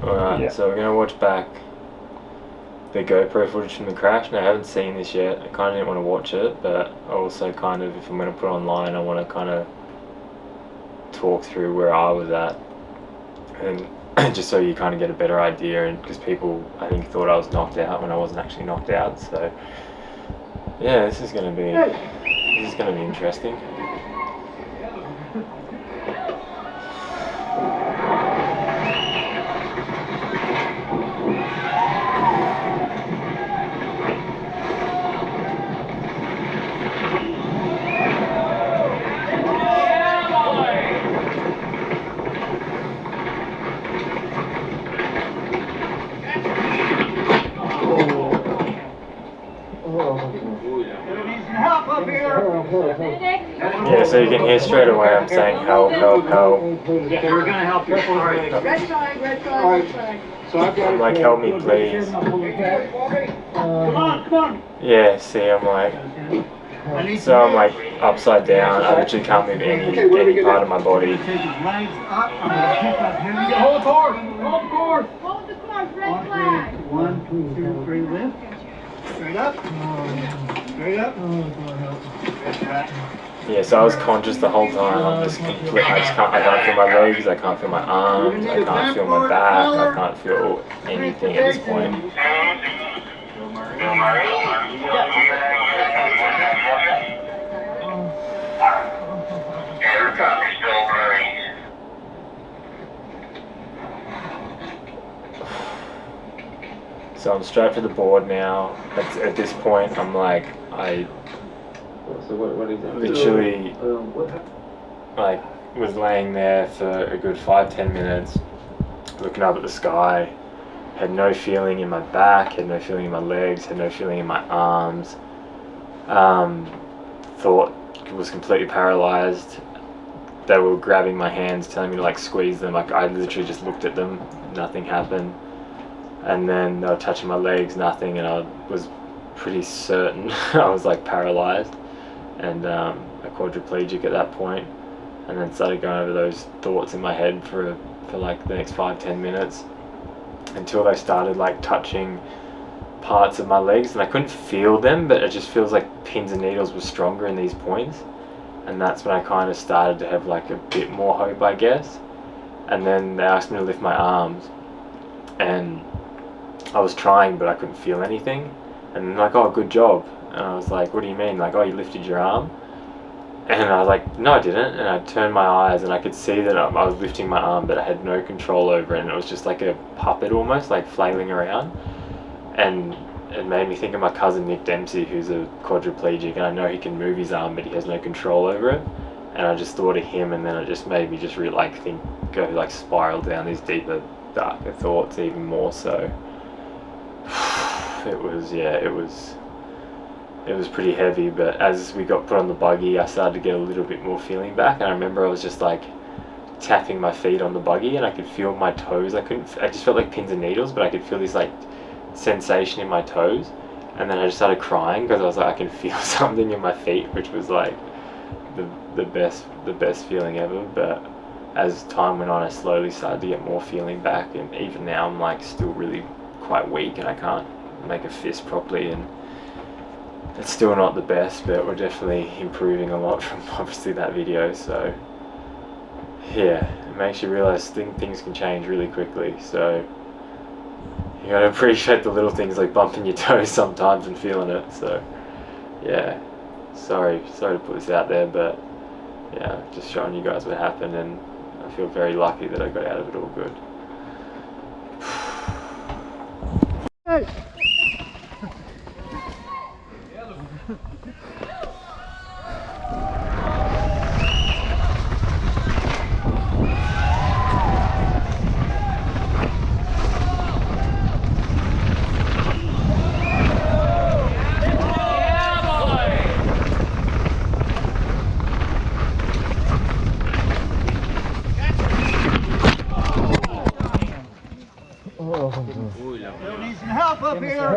Alright, Yeah. so we're going to watch back the GoPro footage from the crash. Now, I haven't seen this yet. I kind of didn't want to watch it, but I also kind of, if I'm going to put it online, I want to kind of talk through where I was at. And just so you kind of get a better idea, and because people, I think, thought I was knocked out when I wasn't actually knocked out. So, yeah, this is going to be interesting. Yeah, so you can hear straight away I'm saying help, help, help. Yeah, we're gonna help you. All right. Red flag, red flag, red flag. So I've got I'm like, help me, please. Come on. Yeah, see, I'm like, so I'm like upside down. I literally can't move any part of my body. Take his legs up. I'm gonna pick up him. Hold the cord. Hold the cord. Hold the course, red flag. 1, 2, 3, lift. Straight up. Straight up. Yeah, so I was conscious the whole time. I'm just complete. I can't feel my legs. I can't feel my arms. I can't feel my back. I can't feel anything at this point. So I'm strapped to the board now. At this point, I'm like, So what is that? literally What happened? like was laying there for a good 5-10 minutes, looking up at the sky. Had no feeling in my back, had no feeling in my legs, had no feeling in my arms. Thought was completely paralyzed. They were grabbing my hands, telling me to like squeeze them. Like I literally just looked at them, nothing happened. And then they were touching my legs, nothing, and I was pretty certain I was like paralyzed and a quadriplegic at that point. And then started going over those thoughts in my head for like the next 5-10 minutes until they started like touching parts of my legs, and I couldn't feel them, but it just feels like pins and needles were stronger in these points. And that's when I kind of started to have like a bit more hope, I guess. And then they asked me to lift my arms, and I was trying, but I couldn't feel anything. And they're like, oh, good job. And I was like, what do you mean? Like, oh, you lifted your arm? And I was like, no, I didn't. And I turned my eyes and I could see that I was lifting my arm, but I had no control over it. And it was just like a puppet almost, like flailing around. And it made me think of my cousin Nick Dempsey, who's a quadriplegic, and I know he can move his arm, but he has no control over it. And I just thought of him, and then it just made me just really like go like spiral down these deeper, darker thoughts even more so. It was pretty heavy, but as we got put on the buggy, I started to get a little bit more feeling back, and I remember I was just like tapping my feet on the buggy, and I could feel my toes. I just felt like pins and needles, but I could feel this like sensation in my toes, and then I just started crying because I was like, I can feel something in my feet, which was like the best feeling ever. But as time went on, I slowly started to get more feeling back, and even now I'm like still really quite weak, and I can't make a fist properly, and it's still not the best, but we're definitely improving a lot from obviously that video. So yeah, it makes you realize things can change really quickly, so you gotta appreciate the little things like bumping your toes sometimes and feeling it. So yeah, sorry to put this out there, but yeah, just showing you guys what happened, and I feel very lucky that I got out of it all good. Hey. Bill needs some help up here.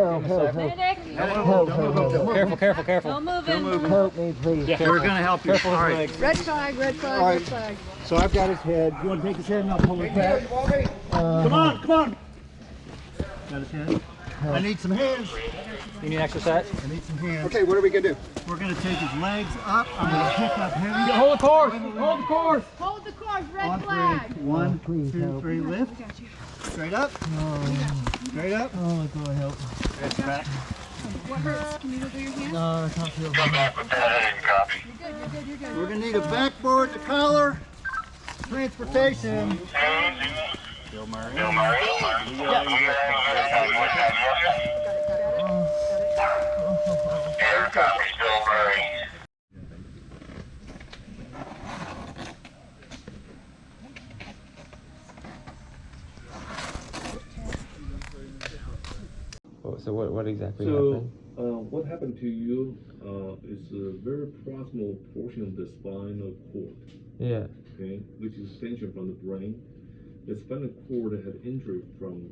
Medic. Careful. Don't move in. Help me, please. Yeah, we're gonna help you. All right. Red flag, red flag, All right. red flag. So I've got his head. You want to take his head and I'll pull it back? Come on. Got his head. I need some hands. You need exercise? I need some hands. Okay, what are we gonna do? We're gonna take his legs up. I'm gonna pick up heavy. Hold the course! Hold the course, red On flag. three. One, two, three, lift. Straight up. Straight up. Oh, God, help. That's back. What hurts? Can you look at your hand? No, I can't feel bad. You're good. We're gonna need a backboard to collar. Transportation. So what exactly So, happened? what happened to you is a very proximal portion of the spinal cord, Yeah. okay, which is extension from the brain. The spinal cord had injury from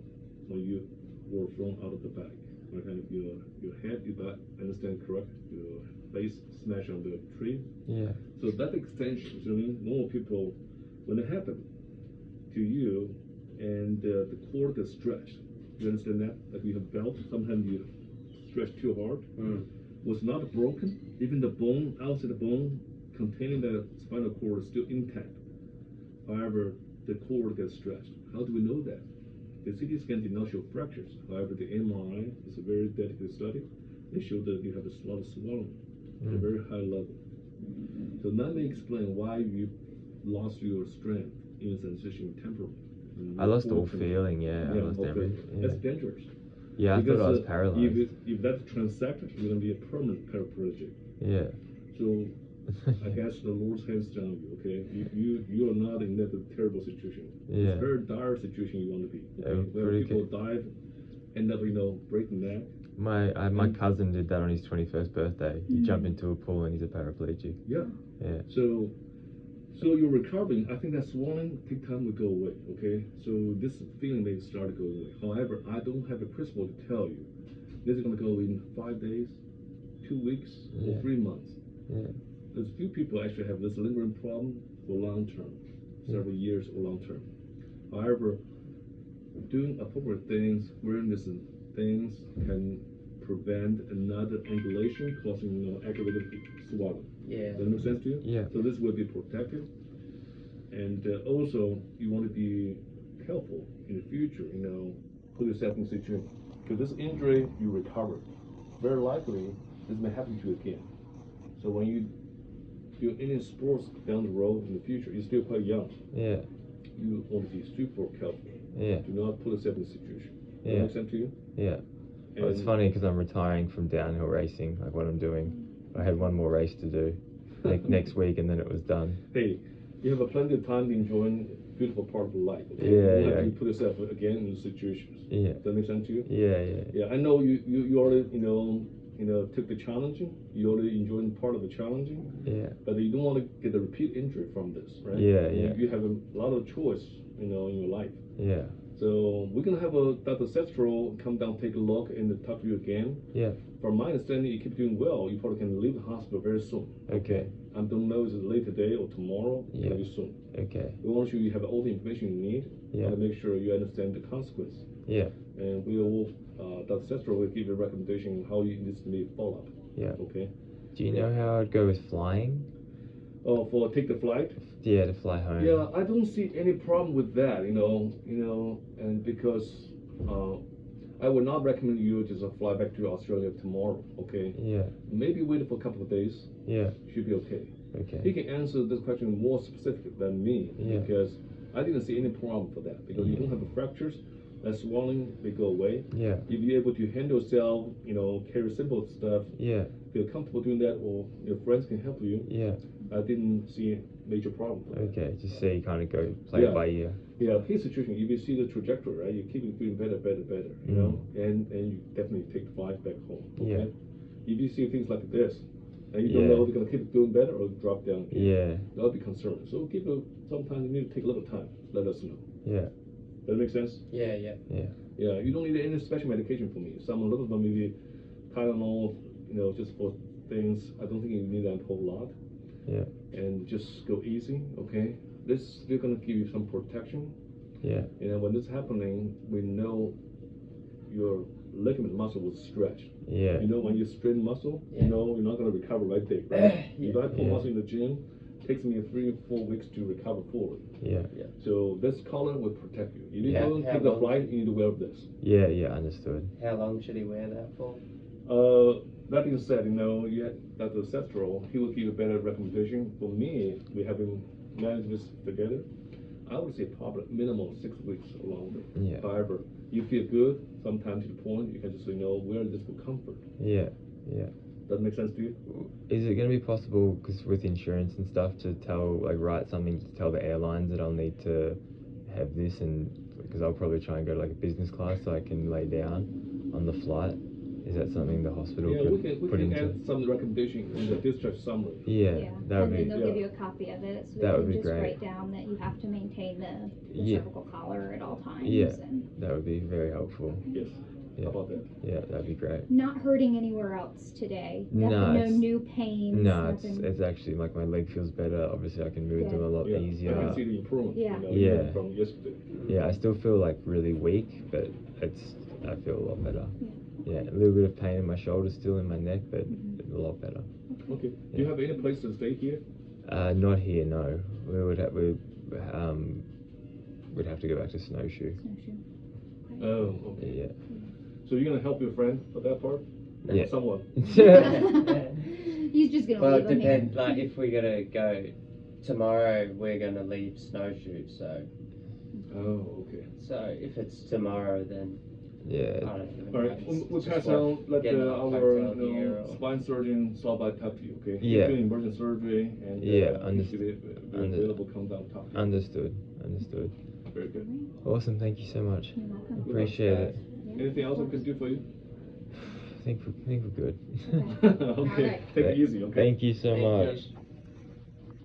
when you were thrown out of the bag. Kind of your head, if I understand correct, your face smashed on the tree. Yeah. So that extension, so normal people, when it happened to you, and the cord gets stretched, you understand that? Like you have belt, sometimes you stretch too hard. Was not broken. Even the bone, outside the bone containing the spinal cord is still intact. However, the cord gets stretched. How do we know that? The CT scan did not show fractures. However, the MRI is a very dedicated study. They show that you have a lot of swelling at a very high level. So that may explain why you lost your strength in sensation temporarily. I lost all feeling, yeah. I lost okay. everything. Yeah. That's dangerous. Yeah, I Because, thought I was paralyzed. If that's transected, you're going to be a permanent paraplegic. Yeah. So I guess the Lord's hands down you, okay? You are not in that terrible situation. Yeah. It's a very dire situation you want to be. Okay? Yeah, Where people dive, end up, breaking neck. My cousin did that on his 21st birthday. He jumped into a pool and he's a paraplegic. Yeah. Yeah. So you're recovering. I think that swelling take time to go away, okay? So this feeling may start to go away. However, I don't have a crystal to tell you this is going to go in 5 days, 2 weeks, or 3 months. Yeah. There's few people actually have this lingering problem for long term, several years or long term. However, doing appropriate things, wearing these things can prevent another angulation causing aggravated swelling. Yeah. Does that make sense to you? Yeah. So this will be protective. And also, you want to be careful in the future, put yourself in a situation. Because this injury, you recover. Very likely, this may happen to you again. So when you do any sports down the road in the future, you're still quite young. Yeah. You want to be super careful. Yeah. Do not put yourself in a situation. Does Yeah. that make sense to you? Yeah. Well, it's And- funny because I'm retiring from downhill racing, like what I'm doing. I had one more race to do next week and then it was done. Hey, you have plenty of time to enjoy a beautiful part of life. Okay? Yeah, You don't yeah. have to put yourself again in situations. Yeah. Does that make sense to you? Yeah. Yeah, I know you already took the challenging. You already enjoyed part of the challenging, Yeah. but you don't want to get a repeat injury from this, right? Yeah, You- yeah. You have a lot of choice, in your life. Yeah. So we're gonna have Dr. Sestro come down, take a look, and talk to you again. Yeah. From my understanding, you keep doing well. You probably can leave the hospital very soon. Okay. I don't know if it's late today or tomorrow. Yeah. Maybe soon. Okay. We want you to have all the information you need. Yeah. And make sure you understand the consequence. Yeah. And we will, Dr. Sestro will give you a recommendation how you need to be follow up. Yeah. Okay. Do you know how I'd go with flying? Oh, for take the flight. Yeah, to fly home. Yeah, I don't see any problem with that. And because I would not recommend you just fly back to Australia tomorrow. Okay. Yeah. Maybe wait for a couple of days. Yeah. Should be okay. He Okay. can answer this question more specific than me. Yeah. Because I didn't see any problem for that. Because you don't have the fractures, that swelling, they go away. Yeah. If you're able to handle yourself, carry simple stuff, Yeah. feel comfortable doing that, or your friends can help you, Yeah. I didn't see major problem for that. Okay. Just so you kind of go play it Yeah. by ear. Yeah, his situation, if you see the trajectory, right, you keep it doing better, and you definitely take the flight back home. Okay? Yeah. If you see things like this, and you don't Yeah. know if you're gonna keep it doing better or drop down, Yeah. that'll be concerned. So sometimes you need to take a little time. Let us know. Yeah. Does that make sense? Yeah, yeah. Yeah, you don't need any special medication for me. Some a little bit maybe Tylenol, just for things. I don't think you need that whole lot. Yeah. And just go easy, okay? This we're gonna give you some protection. Yeah. When this is happening, we know your ligament muscle was stretched. Yeah. When you strain muscle, Yeah. you're not gonna recover right there, right? Yeah. If I pull Yeah. muscle in the gym, it takes me 3 or 4 weeks to recover fully. Yeah. So this collar will protect you. You need Yeah. to How take the long? flight, you need to wear this. Yeah. Yeah. Understood. How long should he wear that for? That being said, Dr. Sestro, he will give you a better recommendation. For me, we have been managed this together. I would say probably minimum 6 weeks or longer. Yeah. However, you feel good, sometime to the point you can just wear this for comfort. Yeah. Yeah. Does that make sense to you? Is it going to be possible, because with insurance and stuff, to write something to tell the airlines that I'll need to have this, and because I'll probably try and go to a business class so I can lay down on the flight? Is that something the hospital Yeah, could we put can into? add some recommendation in the discharge summary. Yeah, that would and then be. they'll yeah. give you a copy of it, so That you would can be just great. write down that you have to maintain the Yeah. cervical collar at all times. Yeah. And That would be very helpful. Yes. Yeah. How about that? Yeah, that'd be great. not hurting anywhere else today. No, No it's- new pains. No, nothing. it's actually my leg feels better. Obviously, I can move them a lot Yeah. I easier. can see the improvement. Yeah. Yeah. Even from yesterday. Yeah, I still feel really weak, but I feel a lot better. Yeah, a little bit of pain in my shoulder, still in my neck, but a lot better. Okay. Do you have any place to stay here? Not here, no. We'd have to go back to Snowshoe. Snowshoe. Oh, okay. Yeah. So you're gonna help your friend for that part? Yeah. Someone. He's just gonna Well, leave it him here. depends. If we're gonna go tomorrow, we're gonna leave Snowshoe. So Oh, okay. if it's tomorrow, then I Yeah. don't even All know. right, It's we'll just pass worth on, let getting a our hotel here or- spine surgeon stop by talk to you, okay? Yeah. He's doing emergency surgery and Yeah, he should be available, come down talk to you. Understood. Very good. Awesome, thank you so much. You're welcome. Appreciate it. Anything else I can do for you? I think we're good. Okay, All right. take it easy, okay? Thank you so Thank much. you.